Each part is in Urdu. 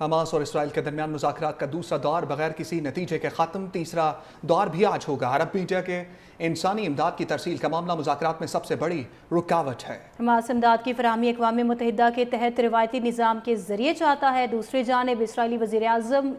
حماس اور اسرائیل کے درمیان مذاکرات کا دوسرا دور بغیر کسی نتیجے کے ختم، تیسرا دور بھی آج ہوگا۔ عرب میڈیا کے انسانی امداد کی ترسیل کا معاملہ مذاکرات میں سب سے بڑی رکاوٹ ہے۔ حماس امداد کی فراہمی اقوام متحدہ کے تحت روایتی نظام کے ذریعے چاہتا ہے۔ دوسری جانب اسرائیلی وزیر اعظم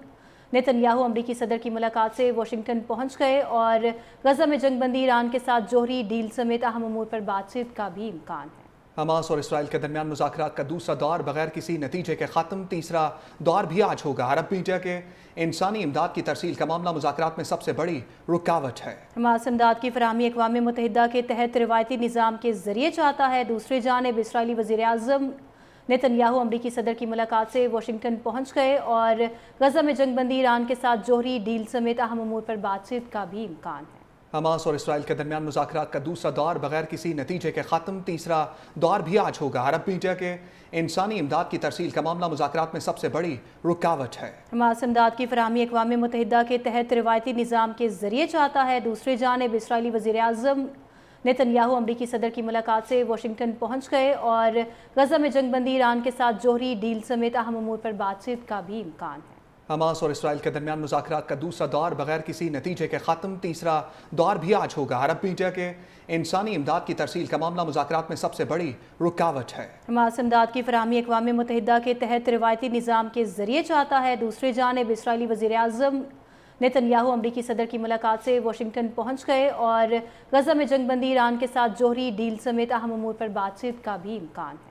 نیتن یاہو امریکی صدر کی ملاقات سے واشنگٹن پہنچ گئے اور غزہ میں جنگ بندی، ایران کے ساتھ جوہری ڈیل سمیت اہم امور پر بات چیت کا بھی امکان ہے۔ حماس اور اسرائیل کے درمیان مذاکرات کا دوسرا دور بغیر کسی نتیجے کے ختم، تیسرا دور بھی آج ہوگا۔ عرب میڈیا کے انسانی امداد کی ترسیل کا معاملہ مذاکرات میں سب سے بڑی رکاوٹ ہے۔ حماس امداد کی فراہمی اقوام متحدہ کے تحت روایتی نظام کے ذریعے چاہتا ہے۔ دوسری جانب اسرائیلی وزیر اعظم نیتن یاہو امریکی صدر کی ملاقات سے واشنگٹن پہنچ گئے اور غزہ میں جنگ بندی، ایران کے ساتھ جوہری ڈیل سمیت اہم امور پر بات چیت کا بھی امکان ہے۔ حماس اور اسرائیل کے درمیان مذاکرات کا دوسرا دور بغیر کسی نتیجے کے ختم، تیسرا دور بھی آج ہوگا۔ عرب میڈیا کے انسانی امداد کی ترسیل کا معاملہ مذاکرات میں سب سے بڑی رکاوٹ ہے۔ حماس امداد کی فراہمی اقوام متحدہ کے تحت روایتی نظام کے ذریعے چاہتا ہے۔ دوسری جانب اسرائیلی وزیر اعظم نیتن یاہو امریکی صدر کی ملاقات سے واشنگٹن پہنچ گئے اور غزہ میں جنگ بندی، ایران کے ساتھ جوہری ڈیل سمیت اہم امور پر بات چیت کا بھی امکان ہے۔ حماس اور اسرائیل کے درمیان مذاکرات کا دوسرا دور بغیر کسی نتیجے کے ختم، تیسرا دور بھی آج ہوگا۔ عرب میڈیا کے انسانی امداد کی ترسیل کا معاملہ مذاکرات میں سب سے بڑی رکاوٹ ہے۔ حماس امداد کی فراہمی اقوام متحدہ کے تحت روایتی نظام کے ذریعے چاہتا ہے۔ دوسری جانب اسرائیلی وزیر اعظم نیتن یاہو امریکی صدر کی ملاقات سے واشنگٹن پہنچ گئے اور غزہ میں جنگ بندی، ایران کے ساتھ جوہری ڈیل سمیت اہم امور پر بات چیت کا بھی امکان ہے۔